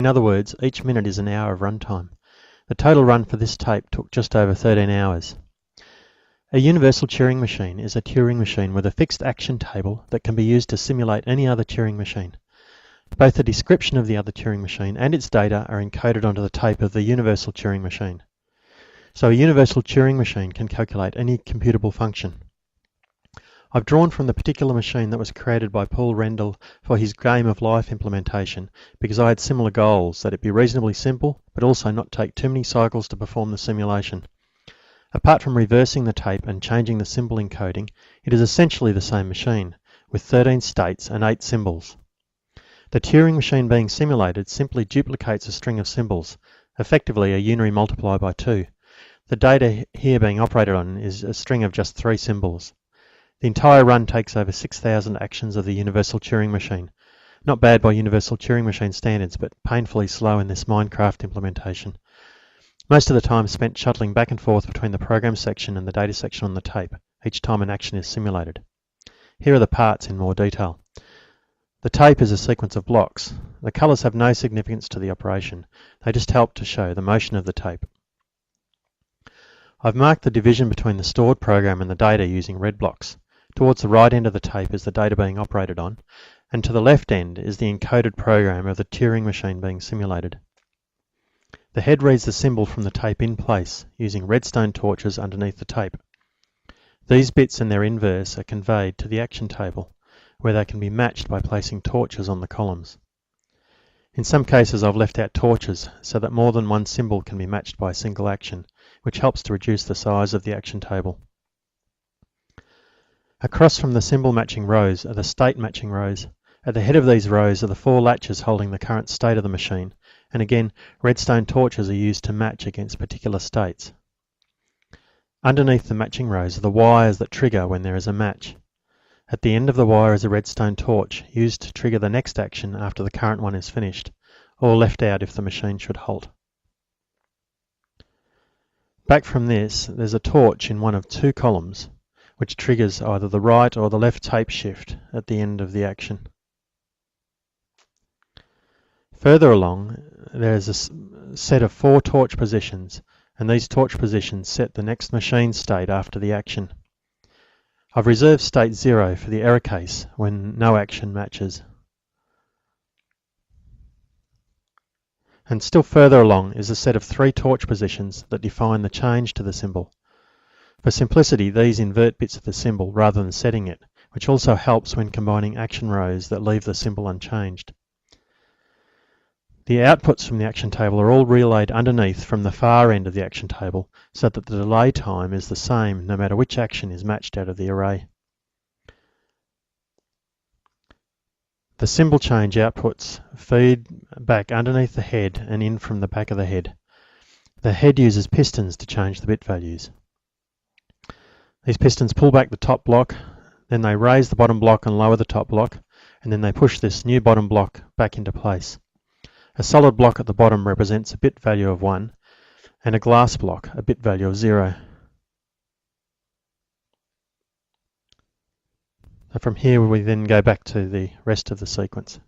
In other words, each minute is an hour of runtime. The total run for this tape took just over 13 hours. A universal Turing machine is a Turing machine with a fixed action table that can be used to simulate any other Turing machine. Both the description of the other Turing machine and its data are encoded onto the tape of the universal Turing machine. So a universal Turing machine can calculate any computable function. I've drawn from the particular machine that was created by Paul Rendell for his Game of Life implementation because I had similar goals, that it be reasonably simple but also not take too many cycles to perform the simulation. Apart from reversing the tape and changing the symbol encoding, it is essentially the same machine, with 13 states and 8 symbols. The Turing machine being simulated simply duplicates a string of symbols, effectively a unary multiplied by 2. The data here being operated on is a string of just 3 symbols. The entire run takes over 6,000 actions of the universal Turing machine. Not bad by universal Turing machine standards, but painfully slow in this Minecraft implementation. Most of the time spent shuttling back and forth between the program section and the data section on the tape, each time an action is simulated. Here are the parts in more detail. The tape is a sequence of blocks. The colours have no significance to the operation. They just help to show the motion of the tape. I've marked the division between the stored program and the data using red blocks. Towards the right end of the tape is the data being operated on, and to the left end is the encoded program of the Turing machine being simulated. The head reads the symbol from the tape in place, using redstone torches underneath the tape. These bits and their inverse are conveyed to the action table, where they can be matched by placing torches on the columns. In some cases I've left out torches so that more than one symbol can be matched by a single action, which helps to reduce the size of the action table. Across from the symbol matching rows are the state matching rows. At the head of these rows are the 4 latches holding the current state of the machine, and again, redstone torches are used to match against particular states. Underneath the matching rows are the wires that trigger when there is a match. At the end of the wire is a redstone torch, used to trigger the next action after the current one is finished, or left out if the machine should halt. Back from this, there's a torch in one of 2 columns, which triggers either the right or the left tape shift at the end of the action. Further along, there is a set of 4 torch positions, and these torch positions set the next machine state after the action. I've reserved state 0 for the error case when no action matches. And still further along is a set of 3 torch positions that define the change to the symbol. For simplicity, these invert bits of the symbol rather than setting it, which also helps when combining action rows that leave the symbol unchanged. The outputs from the action table are all relayed underneath from the far end of the action table so that the delay time is the same no matter which action is matched out of the array. The symbol change outputs feed back underneath the head and in from the back of the head. The head uses pistons to change the bit values. These pistons pull back the top block, then they raise the bottom block and lower the top block, and then they push this new bottom block back into place. A solid block at the bottom represents a bit value of 1, and a glass block a bit value of 0. So from here we then go back to the rest of the sequence.